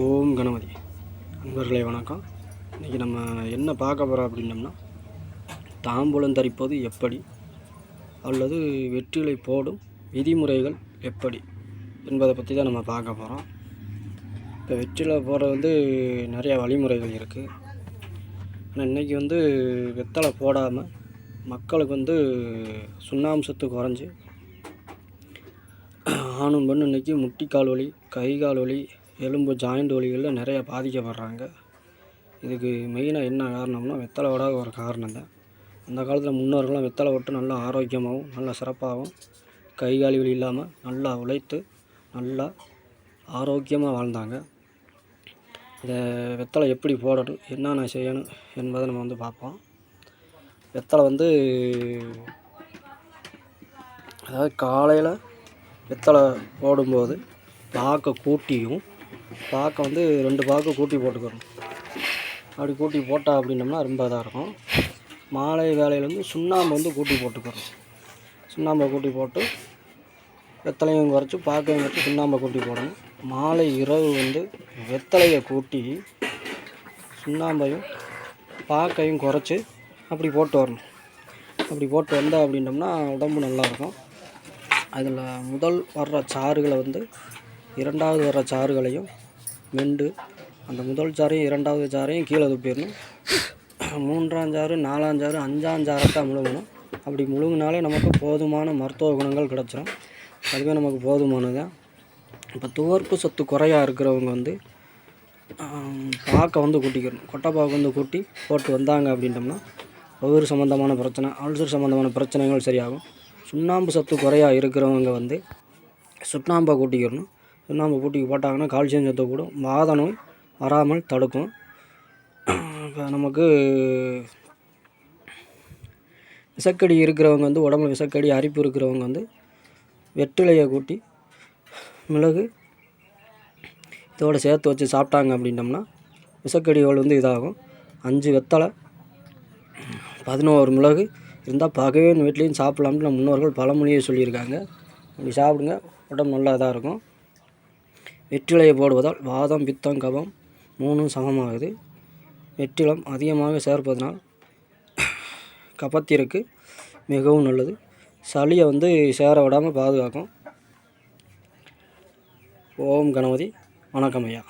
ஓம் கணபதி. நண்பர்களே வணக்கம். இன்றைக்கி நம்ம என்ன பார்க்க போகிறோம் அப்படின்னம்னா, தாம்பூலம் தரிப்பது எப்படி அல்லது வெற்றிலை போடும் விதிமுறைகள் எப்படி என்பதை பற்றி தான் நம்ம பார்க்க போகிறோம். இப்போ வெற்றிலை போடுறது நிறையா வழிமுறைகள் இருக்குது. ஆனால் இன்றைக்கி வெத்தலை போடாமல் மக்களுக்கு சுண்ணாம்பு சத்து குறைஞ்சி ஆணும் பெண்ணும் இன்றைக்கி முட்டிக்கால் வலி, கை கால் வலி, எலும்பு ஜாயிண்ட் வலிகளில் நிறையா பாதிக்கப்படுறாங்க. இதுக்கு மெயினாக என்ன காரணம்னா வெத்தலை விடாத ஒரு காரணம் தான். அந்த காலத்தில் முன்னோர்கள்லாம் வெத்தலை விட்டு நல்லா ஆரோக்கியமாகவும் நல்லா சிறப்பாகவும் கை கால் வலி இல்லாமல் நல்லா உழைத்து நல்லா ஆரோக்கியமாக வாழ்ந்தாங்க. இதை வெத்தலை எப்படி போடணும், என்னென்ன செய்யணும் என்பதை நம்ம பார்ப்போம். வெத்தலை அதாவது காலையில் வெத்தலை போடும்போது பாக்கை கூட்டியும் பாக்கை 2 பாக்கு கூட்டி போட்டுக்கணும். அப்படி கூட்டி போட்டால் அப்படின்னம்னா ரொம்ப இதாக இருக்கும். மாலை வேலையில் சுண்ணாம்பு கூட்டி போட்டுக்கணும். சுண்ணாம்பை கூட்டி போட்டு வெத்தலையும் குறைச்சி பாக்கையும் குறைச்சி சுண்ணாம்பை கூட்டி போடணும். மாலை இரவு வெத்தலையை கூட்டி சுண்ணாம்பையும் பாக்கையும் குறைச்சி அப்படி போட்டு வரணும். அப்படி போட்டு வந்தால் அப்படின்னம்னா உடம்பு நல்லாயிருக்கும். அதில் முதல் வர்ற சாறுகளை இரண்டாவது வர்ற சாறுகளையும் மெண்டு அந்த முதல் சாறையும் இரண்டாவது சாறையும் கீழே துப்பிடணும். 3ஆம் சாறு 4ஆம் சாறு 5ஆம் சாரத்தான் முழுங்கணும். அப்படி முழுங்கினாலே நமக்கு போதுமான மருத்துவ குணங்கள் கிடச்சிரும். அதுவே நமக்கு போதுமானது. இப்போ துவர்ப்பு சத்து குறையாக இருக்கிறவங்க பாக்கை கூட்டிக்கணும். கொட்டைப்பாக்கு கூட்டி போட்டு வந்தாங்க அப்படின்ட்டோம்னா வயிறு சம்மந்தமான பிரச்சனை, அல்சர் சம்மந்தமான பிரச்சனைகள் சரியாகும். சுண்ணாம்பு சத்து குறையாக இருக்கிறவங்க சுண்ணாம்பை கூட்டிக்கிறணும். சுண்ணாம்பு கூட்டி போட்டாங்கன்னா கால்சியம் சத்து கூடும், வாத நோய் வராமல் தடுக்கும். இப்போ நமக்கு விசக்கடி இருக்கிறவங்க உடம்புல விசக்கடி அரிப்பு இருக்கிறவங்க வெற்றிலையை கூட்டி மிளகு இதோடு சேர்த்து வச்சு சாப்பிட்டாங்க அப்படின்னம்னா விசக்கடிகள் இதாகும். 5 வெத்தலை 11 மிளகு இருந்தால் பகவே வீட்லேயும் சாப்பிட்லாம்னு நம்ம முன்னோர்கள் பழமொழியை சொல்லியிருக்காங்க. அப்படி சாப்பிடுங்க, உடம்பு நல்லா இதாக இருக்கும். வெற்றிலையை போடுவதால் வாதம், பித்தம், கபம் 3 சமமாகுது. வெற்றிலம் அதிகமாக சேர்ப்பதனால் கபத்திற்கு மிகவும் நல்லது. சளியை சேர விடாமல் பாதுகாக்கும். ஓம் கணபதி. வணக்கம் ஐயா.